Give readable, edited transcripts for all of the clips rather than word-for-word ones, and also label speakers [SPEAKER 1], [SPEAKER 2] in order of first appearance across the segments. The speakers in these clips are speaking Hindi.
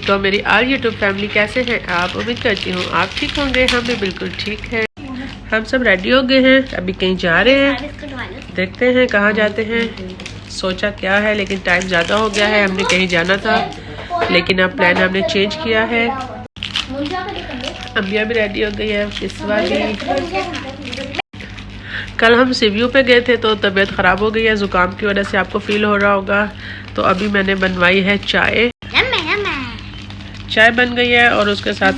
[SPEAKER 1] तो मेरी आल यूट्यूब फैमिली कैसे हैं आप? उम्मीद करती हूँ आप ठीक होंगे। हम भी बिल्कुल ठीक हैं। हम सब रेडी हो गए हैं, अभी कहीं जा रहे हैं। देखते हैं कहाँ जाते हैं, सोचा क्या है, लेकिन टाइम ज़्यादा हो गया है। हमने कहीं जाना था लेकिन अब प्लान हमने चेंज किया है। अम्बिया भी रेडी हो गई है, किस्वा भी। कल हम सीव्यू पे गए थे तो तबीयत ख़राब हो गई है ज़ुकाम की वजह से, आपको फील हो रहा होगा। तो अभी मैंने बनवाई है चाय। चाय बन गई है और उसके साथ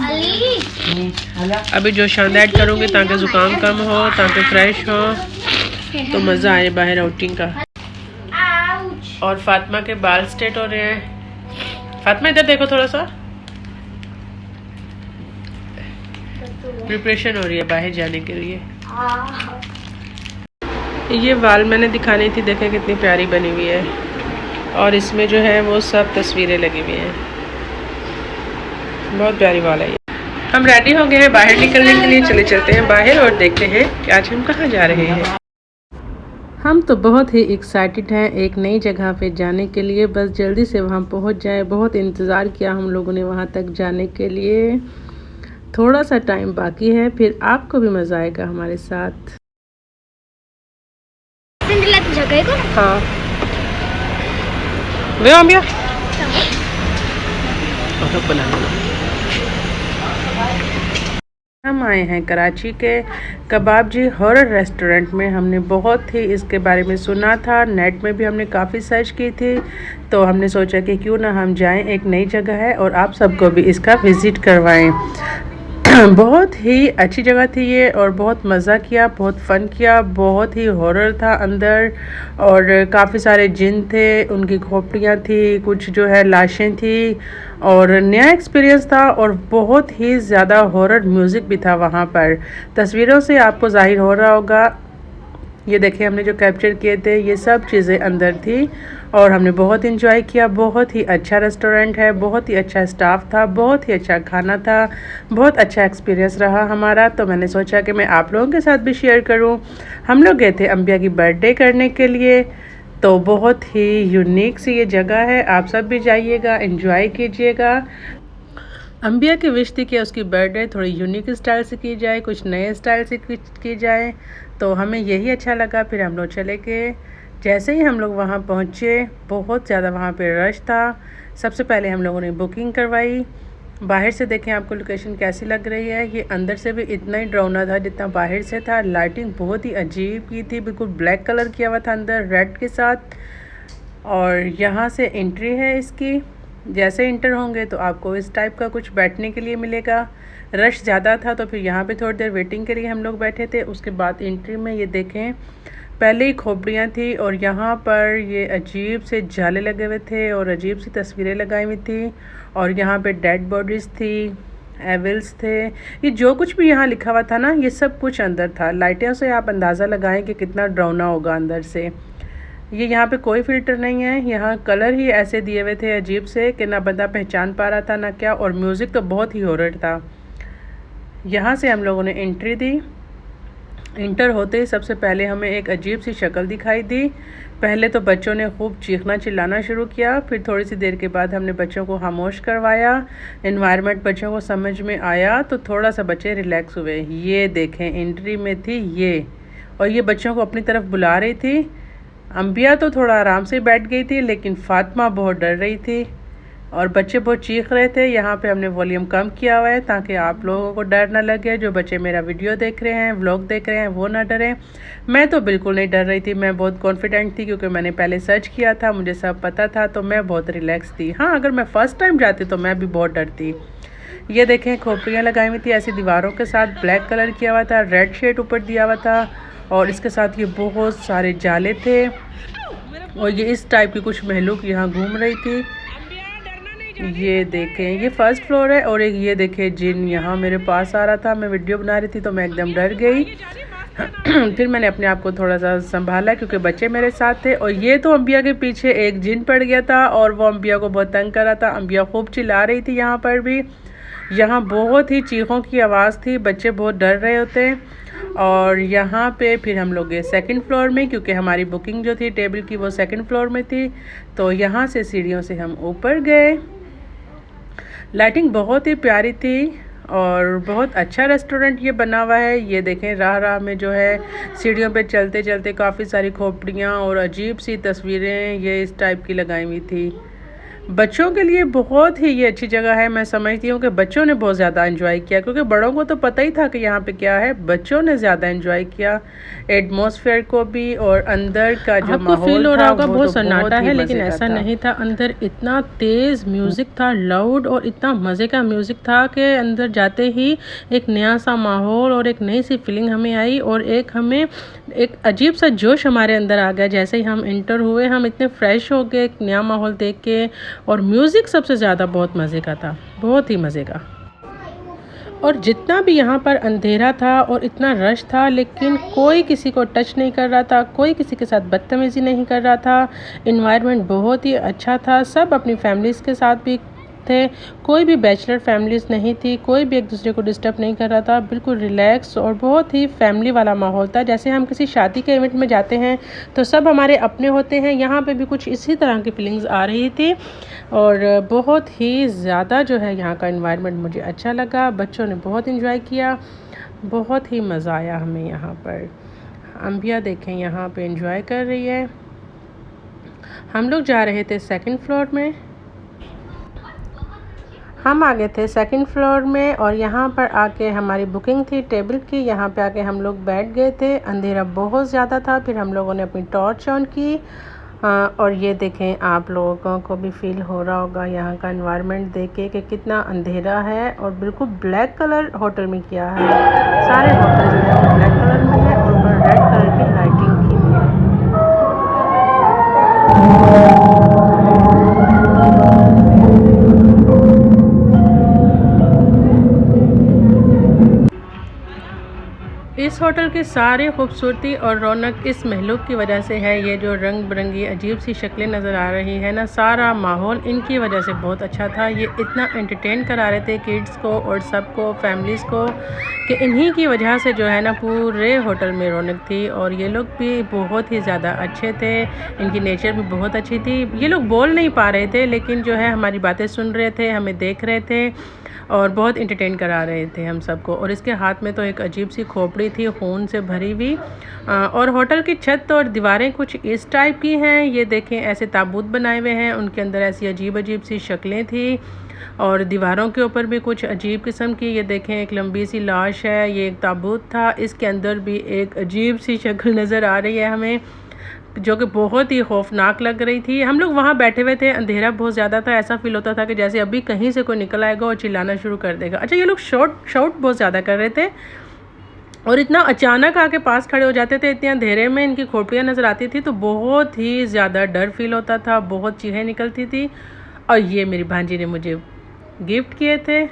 [SPEAKER 1] अभी जो शांद ऐड करूँगी ताकि ज़ुकाम कम हो, ताकि फ्रेश हो, तो मज़ा आए बाहर आउटिंग का। और फातिमा के बाल स्ट्रेट हो रहे हैं। फातिमा इधर देखो थोड़ा सा, प्रिपरेशन हो रही है बाहर जाने के लिए। ये वाल मैंने दिखानी थी, देखें कितनी प्यारी बनी हुई है। और इसमें जो है वो सब तस्वीरें लगी हुई हैं, बहुत प्यारी वाल है ये। हम रेडी हो गए हैं बाहर निकलने के लिए। चले चलते हैं बाहर और देखते हैं कि आज हम कहाँ जा रहे हैं। हम तो बहुत ही एक्साइटेड हैं एक नई जगह पे जाने के लिए, बस जल्दी से वहाँ पहुँच जाए। बहुत इंतज़ार किया हम लोगों ने वहाँ तक जाने के लिए। थोड़ा सा टाइम बाकी है, फिर आपको भी मज़ा आएगा हमारे साथ। हाँ हम आए हैं कराची के कबाबजी हॉरर रेस्टोरेंट में। हमने बहुत ही इसके बारे में सुना था, नेट में भी हमने काफ़ी सर्च की थी, तो हमने सोचा कि क्यों ना हम जाएं, एक नई जगह है और आप सबको भी इसका विज़िट करवाएं। बहुत ही अच्छी जगह थी ये और बहुत मज़ा किया, बहुत फ़न किया। बहुत ही हॉरर था अंदर और काफ़ी सारे जिन थे, उनकी खोपड़ियाँ थी, कुछ जो है लाशें थी और नया एक्सपीरियंस था। और बहुत ही ज़्यादा हॉरर म्यूज़िक भी था वहाँ पर। तस्वीरों से आपको ज़ाहिर हो रहा होगा, ये देखिए हमने जो कैप्चर किए थे ये सब चीज़ें अंदर थी और हमने बहुत इंजॉय किया। बहुत ही अच्छा रेस्टोरेंट है, बहुत ही अच्छा स्टाफ था, बहुत ही अच्छा खाना था, बहुत अच्छा एक्सपीरियंस रहा हमारा। तो मैंने सोचा कि मैं आप लोगों के साथ भी शेयर करूं। हम लोग गए थे अम्बिया की बर्थडे करने के लिए, तो बहुत ही यूनिक सी ये जगह है। आप सब भी जाइएगा, एंजॉय कीजिएगा। अम्बिया की विश थी कि उसकी बर्थडे थोड़ी यूनिक स्टाइल से की जाए, कुछ नए स्टाइल से की जाए, तो हमें यही अच्छा लगा। फिर हम लोग चले गए। जैसे ही हम लोग वहाँ पहुँचे, बहुत ज़्यादा वहाँ पे रश था। सबसे पहले हम लोगों ने बुकिंग करवाई। बाहर से देखें आपको लोकेशन कैसी लग रही है। ये अंदर से भी इतना ही डरावना था जितना बाहर से था। लाइटिंग बहुत ही अजीब की थी, बिल्कुल ब्लैक कलर किया हुआ था अंदर रेड के साथ। और यहाँ से एंट्री है इसकी। जैसे इंटर होंगे तो आपको इस टाइप का कुछ बैठने के लिए मिलेगा। रश ज़्यादा था तो फिर यहाँ पे थोड़ी देर वेटिंग के लिए हम लोग बैठे थे। उसके बाद एंट्री में ये देखें पहले ही खोपड़ियाँ थी और यहाँ पर ये अजीब से जाले लगे हुए थे और अजीब सी तस्वीरें लगाई हुई थी। और यहाँ पे डेड बॉडीज़ थी, एविल्स थे, ये जो कुछ भी यहाँ लिखा हुआ था ना, ये सब कुछ अंदर था। लाइटों से आप अंदाज़ा लगाएं कि कितना डरावना होगा अंदर से। ये यहाँ पे कोई फ़िल्टर नहीं है, यहाँ कलर ही ऐसे दिए हुए थे अजीब से कि ना बंदा पहचान पा रहा था ना क्या। और म्यूज़िक तो बहुत ही हॉरर था। यहाँ से हम लोगों ने एंट्री दी। इंटर होते ही सबसे पहले हमें एक अजीब सी शक्ल दिखाई दी। पहले तो बच्चों ने खूब चीखना चिल्लाना शुरू किया, फिर थोड़ी सी देर के बाद हमने बच्चों को खामोश करवाया। एनवायरनमेंट बच्चों को समझ में आया तो थोड़ा सा बच्चे रिलैक्स हुए। ये देखें एंट्री में थी ये, और ये बच्चों को अपनी तरफ बुला रही थी। अम्बिया तो थोड़ा आराम से बैठ गई थी, लेकिन फातिमा बहुत डर रही थी और बच्चे बहुत चीख रहे थे। यहाँ पे हमने वॉल्यूम कम किया हुआ है ताकि आप लोगों को डर ना लगे। जो बच्चे मेरा वीडियो देख रहे हैं, व्लॉग देख रहे हैं, वो ना डरें। मैं तो बिल्कुल नहीं डर रही थी, मैं बहुत कॉन्फिडेंट थी क्योंकि मैंने पहले सर्च किया था, मुझे सब पता था, तो मैं बहुत रिलैक्स थी। हाँ, अगर मैं फ़र्स्ट टाइम जाती तो मैं भी बहुत डरती। ये देखें खोपड़ियाँ लगाई हुई थी ऐसी दीवारों के साथ, ब्लैक कलर किया हुआ था, रेड शेड ऊपर दिया हुआ था और इसके साथ ये बहुत सारे जाले थे। और ये इस टाइप की कुछ महलूक यहाँ घूम रही थी। ये देखें ये फर्स्ट फ्लोर है और एक ये देखें जिन यहाँ मेरे पास आ रहा था। मैं वीडियो बना रही थी तो मैं एकदम डर गई। फिर मैंने अपने आप को थोड़ा सा संभाला क्योंकि बच्चे मेरे साथ थे। और ये तो अम्बिया के पीछे एक जिन पड़ गया था और वो अम्बिया को बहुत तंग कर रहा था। अम्बिया खूब चिल्ला रही थी। यहाँ पर भी, यहाँ बहुत ही चीखों की आवाज़ थी, बच्चे बहुत डर रहे होते। और यहाँ पे फिर हम लोग गए सेकंड फ्लोर में क्योंकि हमारी बुकिंग जो थी टेबल की वो सेकंड फ्लोर में थी। तो यहाँ से सीढ़ियों से हम ऊपर गए। लाइटिंग बहुत ही प्यारी थी और बहुत अच्छा रेस्टोरेंट ये बना हुआ है। ये देखें राह राह में जो है सीढ़ियों पे चलते चलते काफ़ी सारी खोपड़ियाँ और अजीब सी तस्वीरें ये इस टाइप की लगाई हुई थी। बच्चों के लिए बहुत ही ये अच्छी जगह है। मैं समझती हूँ कि बच्चों ने बहुत ज़्यादा एंजॉय किया, क्योंकि बड़ों को तो पता ही था कि यहाँ पे क्या है। बच्चों ने ज़्यादा एंजॉय किया एटमॉस्फेयर को भी, और अंदर का जो
[SPEAKER 2] आपको फील
[SPEAKER 1] माहौल
[SPEAKER 2] हो रहा
[SPEAKER 1] था
[SPEAKER 2] होगा
[SPEAKER 1] वो
[SPEAKER 2] बहुत
[SPEAKER 1] तो
[SPEAKER 2] सन्नाटा
[SPEAKER 1] बहुत ही
[SPEAKER 2] है, लेकिन
[SPEAKER 1] मज़े का
[SPEAKER 2] ऐसा
[SPEAKER 1] था।
[SPEAKER 2] नहीं था। अंदर इतना तेज़ म्यूज़िक था, लाउड, और इतना मज़े का म्यूज़िक था कि अंदर जाते ही एक नया सा माहौल और एक नई सी फीलिंग हमें आई, और हमें एक अजीब सा जोश हमारे अंदर आ गया। जैसे ही हम इंटर हुए, हम इतने फ्रेश हो गए एक नया माहौल देख के। और म्यूज़िक सबसे ज़्यादा बहुत मज़े का था, बहुत ही मज़े का। और जितना भी यहाँ पर अंधेरा था और इतना रश था, लेकिन कोई किसी को टच नहीं कर रहा था, कोई किसी के साथ बदतमीज़ी नहीं कर रहा था। इन्वायरमेंट बहुत ही अच्छा था, सब अपनी फैमिलीज़ के साथ भी थे, कोई भी बैचलर फैमिलीज़ नहीं थी, कोई भी एक दूसरे को डिस्टर्ब नहीं कर रहा था। बिल्कुल रिलैक्स और बहुत ही फैमिली वाला माहौल था। जैसे हम किसी शादी के इवेंट में जाते हैं तो सब हमारे अपने होते हैं, यहाँ पे भी कुछ इसी तरह की फीलिंग्स आ रही थी। और बहुत ही ज़्यादा जो है यहाँ का एनवायरनमेंट मुझे अच्छा लगा। बच्चों ने बहुत इन्जॉय किया, बहुत ही मज़ा आया हमें यहाँ पर। अंबिया देखें यहाँ पे एंजॉय कर रही है। हम लोग जा रहे थे सेकंड फ्लोर में, हम आ गए थे सेकंड फ्लोर में, और यहाँ पर आके हमारी बुकिंग थी टेबल की। यहाँ पे आके हम लोग बैठ गए थे। अंधेरा बहुत ज़्यादा था, फिर हम लोगों ने अपनी टॉर्च ऑन की। और ये देखें, आप लोगों को भी फील हो रहा होगा यहाँ का एनवायरनमेंट देख के कि कितना अंधेरा है। और बिल्कुल ब्लैक कलर होटल में किया है, सारे होटल जो है वो ब्लैक कलर में है, और ऊपर रेड कलर की लाइटिंग की हुई है। इस होटल की सारी खूबसूरती और रौनक इस महलों की वजह से है। ये जो रंग बिरंगी अजीब सी शक्लें नज़र आ रही है ना, सारा माहौल इनकी वजह से बहुत अच्छा था। ये इतना एंटरटेन करा रहे थे किड्स को और सबको, फैमिलीज़ को, कि इन्हीं की वजह से जो है ना पूरे होटल में रौनक थी। और ये लोग भी बहुत ही ज़्यादा अच्छे थे, इनकी नेचर भी बहुत अच्छी थी। ये लोग बोल नहीं पा रहे थे, लेकिन जो है हमारी बातें सुन रहे थे, हमें देख रहे थे और बहुत इंटरटेन करा रहे थे हम सबको। और इसके हाथ में तो एक अजीब सी खोपड़ी थी खून से भरी हुई। और होटल की छत और दीवारें कुछ इस टाइप की हैं। ये देखें, ऐसे ताबूत बनाए हुए हैं, उनके अंदर ऐसी अजीब अजीब सी शक्लें थी। और दीवारों के ऊपर भी कुछ अजीब किस्म की, ये देखें एक लंबी सी लाश है, ये एक ताबूत था, इसके अंदर भी एक अजीब सी शक्ल नज़र आ रही है हमें, जो कि बहुत ही खौफनाक लग रही थी। हम लोग वहाँ बैठे हुए थे, अंधेरा बहुत ज़्यादा था, ऐसा फील होता था कि जैसे अभी कहीं से कोई निकल आएगा और चिल्लाना शुरू कर देगा। अच्छा, ये लोग शाउट बहुत ज़्यादा कर रहे थे और इतना अचानक आके पास खड़े हो जाते थे। इतने अंधेरे में इनकी खोपड़ियाँ नज़र आती थी तो बहुत ही ज़्यादा डर फील होता था, बहुत चीखें निकलती थी। और ये मेरी भांजी ने मुझे गिफ्ट किए थे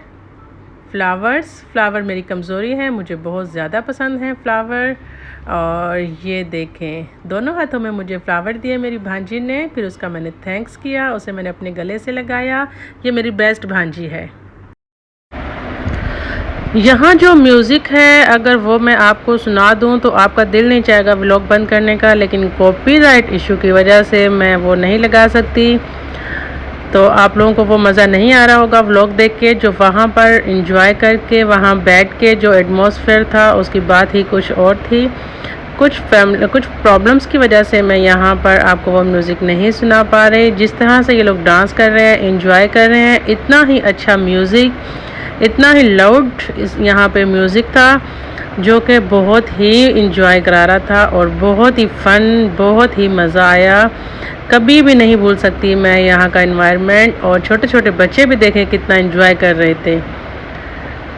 [SPEAKER 2] फ्लावर मेरी कमज़ोरी है, मुझे बहुत ज़्यादा पसंद हैं फ्लावर। और ये देखें, दोनों हाथों में मुझे फ्लावर दिए मेरी भांजी ने। फिर उसका मैंने थैंक्स किया, उसे मैंने अपने गले से लगाया। ये मेरी बेस्ट भांजी है। यहाँ जो म्यूज़िक है, अगर वो मैं आपको सुना दूँ तो आपका दिल नहीं चाहेगा व्लॉग बंद करने का, लेकिन कॉपीराइट इशू की वजह से मैं वो नहीं लगा सकती। तो आप लोगों को वो मज़ा नहीं आ रहा होगा व्लॉग देख के। जो वहाँ पर एंजॉय करके वहाँ बैठ के जो एटमॉस्फेयर था उसकी बात ही कुछ और थी। कुछ प्रॉब्लम्स की वजह से मैं यहाँ पर आपको वो म्यूज़िक नहीं सुना पा रही। जिस तरह से ये लोग डांस कर रहे हैं, एंजॉय कर रहे हैं, इतना ही अच्छा म्यूज़िक, इतना ही लाउड यहाँ पे म्यूज़िक था, जो कि बहुत ही इंजॉय करा रहा था और बहुत ही फ़न, बहुत ही मज़ा आया। कभी भी नहीं भूल सकती मैं यहाँ का एनवायरनमेंट। और छोटे छोटे बच्चे भी देखें कितना एंजॉय कर रहे थे,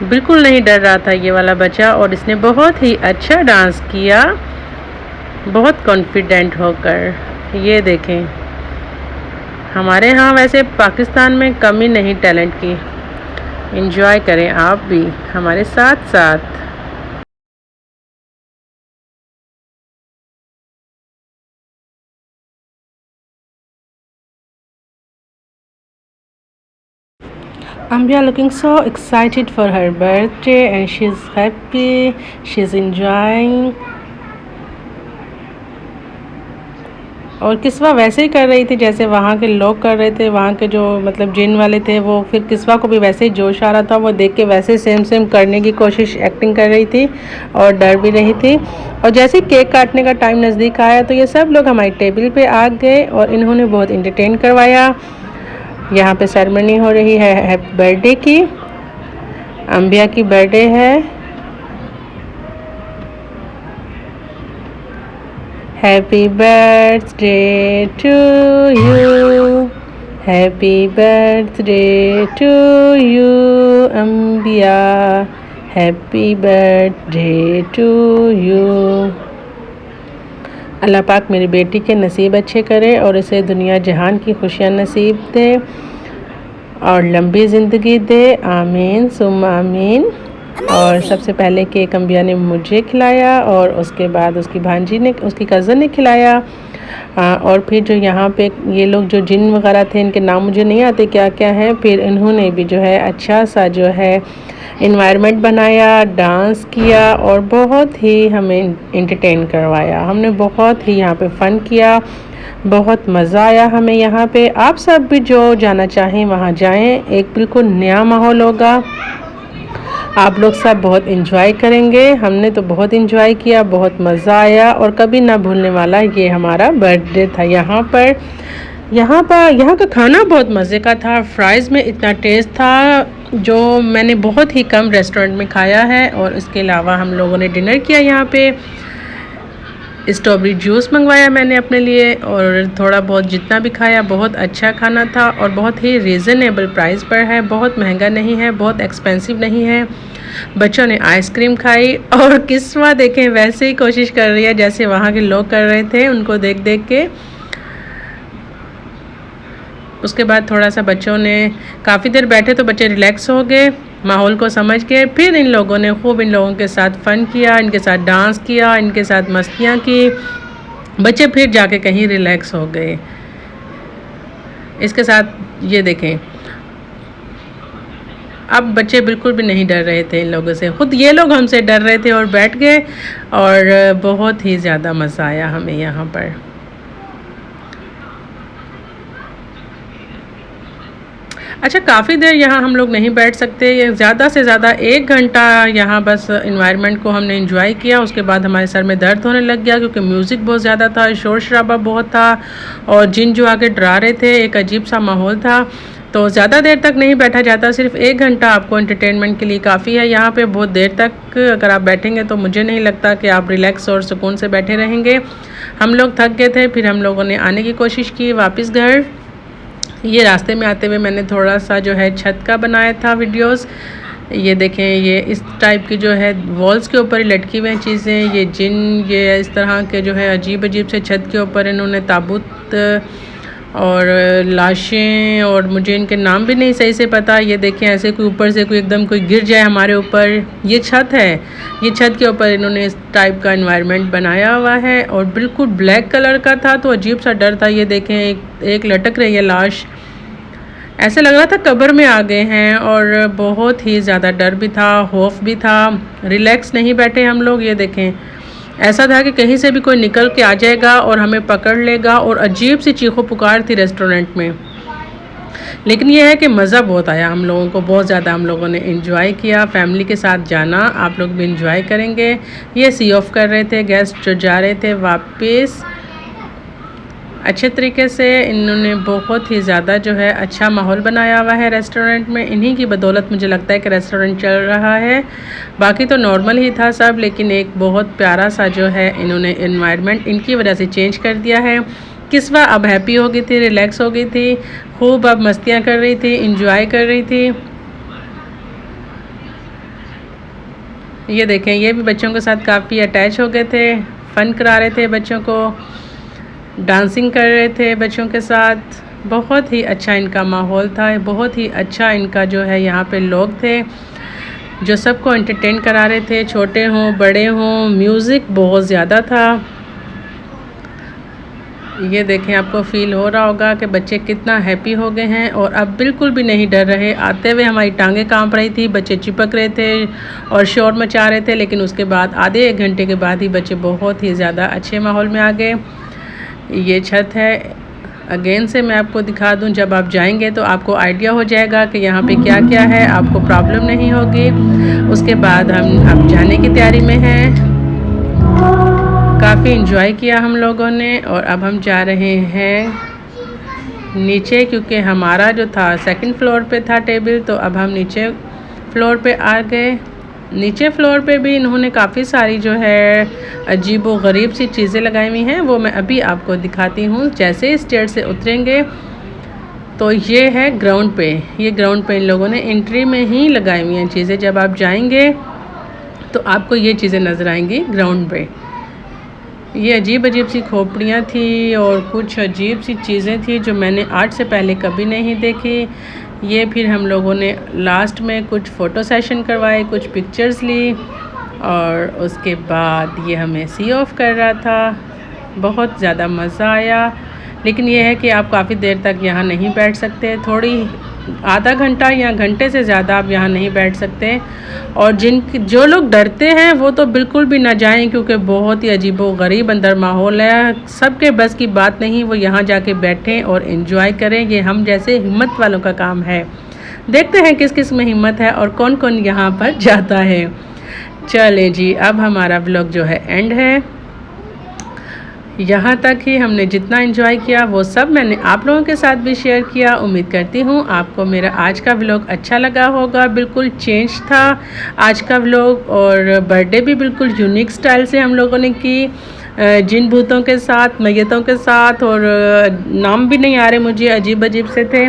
[SPEAKER 2] बिल्कुल नहीं डर रहा था ये वाला बच्चा, और इसने बहुत ही अच्छा डांस किया, बहुत कॉन्फिडेंट होकर। ये देखें, हमारे यहाँ वैसे पाकिस्तान में कमी नहीं टैलेंट की। एंजॉय करें आप भी हमारे साथ साथ। Ambia looking so excited for her birthday and she's happy, she's enjoying। और किस्वा वैसे ही कर रही थी जैसे वहाँ के लोग कर रहे थे, वहाँ के जो मतलब जिन वाले थे वो फिर किस्वा को भी वैसे ही जोश आ रहा था, वो देख के वैसे सेम करने की कोशिश एक्टिंग कर रही थी और डर भी रही थी। और जैसे ही केक काटने का टाइम नज़दीक आया तो ये सब लोग हमारी टेबल पे आ गए और इन्होंने बहुत इंटरटेन करवाया। यहाँ पे सेरेमनी हो रही है हैप्पी बर्थडे की, अंबिया की बर्थडे है। Happy birthday to you, happy birthday to you Ambia, happy birthday to you. अल्लाह पाक मेरी बेटी के नसीब अच्छे करे और इसे दुनिया जहान की खुशियाँ नसीब दे और लंबी ज़िंदगी दे, आमीन सुम आमीन। और सबसे पहले केक अंबिया ने मुझे खिलाया और उसके बाद उसकी भांजी ने, उसकी कज़न ने खिलाया। और फिर जो यहाँ पे ये लोग जो जिन वगैरह थे, इनके नाम मुझे नहीं आते क्या क्या हैं, फिर इन्होंने भी जो है अच्छा सा जो है इन्वायरमेंट बनाया, डांस किया और बहुत ही हमें इंटरटेन करवाया। हमने बहुत ही यहाँ पे फ़न किया, बहुत मज़ा आया हमें यहाँ पे। आप सब भी जो जाना चाहें वहाँ जाएं, एक बिल्कुल नया माहौल होगा, आप लोग सब बहुत इंजॉय करेंगे। हमने तो बहुत इंजॉय किया, बहुत मज़ा आया और कभी ना भूलने वाला ये हमारा बर्थडे था। यहाँ का खाना बहुत मज़े का था। फ्राइज़ में इतना टेस्ट था जो मैंने बहुत ही कम रेस्टोरेंट में खाया है। और इसके अलावा हम लोगों ने डिनर किया यहाँ पे, स्ट्रॉबेरी जूस मंगवाया मैंने अपने लिए और थोड़ा बहुत जितना भी खाया, बहुत अच्छा खाना था और बहुत ही रीज़नेबल प्राइस पर है, बहुत महंगा नहीं है, बहुत एक्सपेंसिव नहीं है। बच्चों ने आइसक्रीम खाई और किस्वा देखें वैसे ही कोशिश कर रही है जैसे वहाँ के लोग कर रहे थे, उनको देख देख के। उसके बाद थोड़ा सा बच्चों ने काफ़ी देर बैठे तो बच्चे रिलैक्स हो गए माहौल को समझ के। फिर इन लोगों ने खूब इन लोगों के साथ फ़न किया, इनके साथ डांस किया, इनके साथ मस्तियाँ की। बच्चे फिर जाके कहीं रिलैक्स हो गए। इसके साथ ये देखें, अब बच्चे बिल्कुल भी नहीं डर रहे थे इन लोगों से, ख़ुद ये लोग हमसे डर रहे थे और बैठ गए और बहुत ही ज़्यादा मज़ा आया हमें यहाँ पर। अच्छा, काफ़ी देर यहाँ हम लोग नहीं बैठ सकते, ज़्यादा से ज़्यादा 1 घंटा यहाँ बस इन्वायरमेंट को हमने एंजॉय किया। उसके बाद हमारे सर में दर्द होने लग गया क्योंकि म्यूज़िक बहुत ज़्यादा था, शोर शराबा बहुत था और जिन जो आगे डरा रहे थे, एक अजीब सा माहौल था। तो ज़्यादा देर तक नहीं बैठा जाता, सिर्फ 1 घंटा आपको एंटरटेनमेंट के लिए काफ़ी है। यहाँ पे बहुत देर तक अगर आप बैठेंगे तो मुझे नहीं लगता कि आप रिलैक्स और सुकून से बैठे रहेंगे। हम लोग थक गए थे, फिर हम लोगों ने आने की कोशिश की वापस घर। ये रास्ते में आते हुए मैंने थोड़ा सा जो है छत का बनाया था वीडियोस। ये देखें, ये इस टाइप की जो है वॉल्स के ऊपर लटकी हुई चीज़ें, ये जिन, ये इस तरह के जो है अजीब अजीब से छत के ऊपर इन्होंने ताबूत और लाशें, और मुझे इनके नाम भी नहीं सही से पता। ये देखें, ऐसे कोई ऊपर से कोई एकदम कोई गिर जाए हमारे ऊपर। ये छत है, ये छत के ऊपर इन्होंने इस टाइप का एनवायरनमेंट बनाया हुआ है और बिल्कुल ब्लैक कलर का था तो अजीब सा डर था। ये देखें, एक लटक रही है लाश, ऐसे लग रहा था कब्र में आ गए हैं और बहुत ही ज़्यादा डर भी था, खौफ भी था। रिलैक्स नहीं बैठे हम लोग। ये देखें, ऐसा था कि कहीं से भी कोई निकल के आ जाएगा और हमें पकड़ लेगा और अजीब सी चीखों पुकार थी रेस्टोरेंट में। लेकिन यह है कि मज़ा बहुत आया हम लोगों को, बहुत ज़्यादा हम लोगों ने एंजॉय किया। फैमिली के साथ जाना, आप लोग भी एंजॉय करेंगे। ये सी ऑफ कर रहे थे गेस्ट जो जा रहे थे वापस। अच्छे तरीके से इन्होंने बहुत ही ज़्यादा जो है अच्छा माहौल बनाया हुआ है रेस्टोरेंट में। इन्हीं की बदौलत मुझे लगता है कि रेस्टोरेंट चल रहा है। बाकी तो नॉर्मल ही था सब, लेकिन एक बहुत प्यारा सा जो है इन्होंने एनवायरनमेंट इनकी वजह से चेंज कर दिया है। किस्वा अब हैप्पी हो गई थी, रिलैक्स हो गई थी, खूब अब मस्तियाँ कर रही थी, इंजॉय कर रही थी। ये देखें, ये भी बच्चों के साथ काफ़ी अटैच हो गए थे, फ़न करा रहे थे बच्चों को, डांसिंग कर रहे थे बच्चों के साथ। बहुत ही अच्छा इनका माहौल था, बहुत ही अच्छा इनका जो है यहाँ पे लोग थे जो सबको एंटरटेन करा रहे थे, छोटे हों बड़े हों। म्यूज़िक बहुत ज़्यादा था। ये देखें, आपको फ़ील हो रहा होगा कि बच्चे कितना हैप्पी हो गए हैं और अब बिल्कुल भी नहीं डर रहे। आते हुए हमारी टांगें कांप रही थी, बच्चे चिपक रहे थे और शोर मचा रहे थे, लेकिन उसके बाद आधे 1 घंटे के बाद ही बच्चे बहुत ही ज़्यादा अच्छे माहौल में आ गए। ये छत है। अगेन से मैं आपको दिखा दूं, जब आप जाएंगे तो आपको आइडिया हो जाएगा कि यहाँ पे क्या क्या है, आपको प्रॉब्लम नहीं होगी। उसके बाद हम अब जाने की तैयारी में हैं। काफ़ी इन्जॉय किया हम लोगों ने और अब हम जा रहे हैं नीचे, क्योंकि हमारा जो था सेकंड फ्लोर पे था टेबल, तो अब हम नीचे फ्लोर पे आ गए। नीचे फ्लोर पे भी इन्होंने काफ़ी सारी जो है अजीब व गरीब सी चीज़ें लगाई हुई हैं, वो मैं अभी आपको दिखाती हूँ। जैसे स्टेयर से उतरेंगे तो ये है ग्राउंड पे, ये ग्राउंड पे इन लोगों ने एंट्री में ही लगाई हुई हैं चीज़ें। जब आप जाएंगे तो आपको ये चीज़ें नज़र आएंगी ग्राउंड पे। ये अजीब अजीब सी खोपड़ियाँ थी और कुछ अजीब सी चीज़ें थी जो मैंने आज से पहले कभी नहीं देखी। ये फिर हम लोगों ने लास्ट में कुछ फ़ोटो सेशन करवाए, कुछ पिक्चर्स ली और उसके बाद ये हमें सी ऑफ कर रहा था। बहुत ज़्यादा मज़ा आया, लेकिन ये है कि आप काफ़ी देर तक यहाँ नहीं बैठ सकते। थोड़ी आधा घंटा या घंटे से ज़्यादा आप यहाँ नहीं बैठ सकते। और जो लोग डरते हैं वो तो बिल्कुल भी ना जाएं, क्योंकि बहुत ही अजीबोगरीब अंदर माहौल है। सबके बस की बात नहीं वो यहाँ जाके बैठें और एंजॉय करें। ये हम जैसे हिम्मत वालों का काम है। देखते हैं किस किस में हिम्मत है और कौन कौन यहाँ पर जाता है। चलें जी, अब हमारा व्लॉग जो है एंड है। यहाँ तक ही हमने जितना एंजॉय किया वो सब मैंने आप लोगों के साथ भी शेयर किया। उम्मीद करती हूँ आपको मेरा आज का व्लॉग अच्छा लगा होगा। बिल्कुल चेंज था आज का व्लॉग और बर्थडे भी बिल्कुल यूनिक स्टाइल से हम लोगों ने की, जिन भूतों के साथ, मैयतों के साथ, और नाम भी नहीं आ रहे मुझे, अजीब अजीब से थे।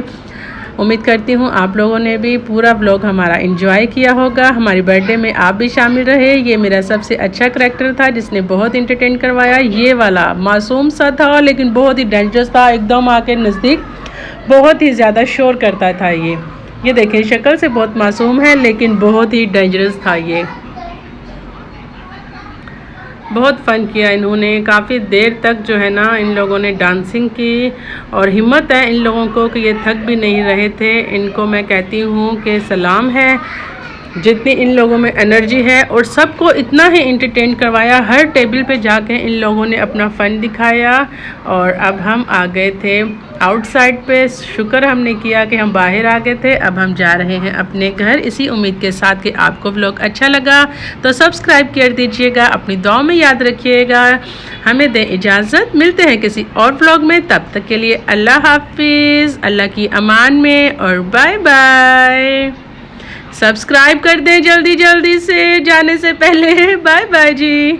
[SPEAKER 2] उम्मीद करती हूँ आप लोगों ने भी पूरा व्लॉग हमारा एंजॉय किया होगा। हमारी बर्थडे में आप भी शामिल रहे। ये मेरा सबसे अच्छा करैक्टर था जिसने बहुत इंटरटेन करवाया। ये वाला मासूम सा था लेकिन बहुत ही डेंजरस था, एकदम आके नज़दीक बहुत ही ज़्यादा शोर करता था। ये देखिए शक्ल से बहुत मासूम है लेकिन बहुत ही डेंजरस था। ये बहुत फ़न किया इन्होंने, काफ़ी देर तक जो है ना इन लोगों ने डांसिंग की और हिम्मत है इन लोगों को कि ये थक भी नहीं रहे थे। इनको मैं कहती हूँ कि सलाम है, जितनी इन लोगों में एनर्जी है और सबको इतना ही इंटरटेन करवाया। हर टेबल पे जाके इन लोगों ने अपना फ़न दिखाया और अब हम आ गए थे आउटसाइड पे। शुक्र हमने किया कि हम बाहर आ गए थे। अब हम जा रहे हैं अपने घर, इसी उम्मीद के साथ कि आपको व्लॉग अच्छा लगा तो सब्सक्राइब कर दीजिएगा, अपनी दुआ में याद रखिएगा। हमें दें इजाज़त, मिलते हैं किसी और व्लॉग में। तब तक के लिए अल्लाह हाफिज़, अल्लाह की अमान में, और बाय बाय। सब्सक्राइब कर दें जल्दी जल्दी से जाने से पहले। बाय बाय जी।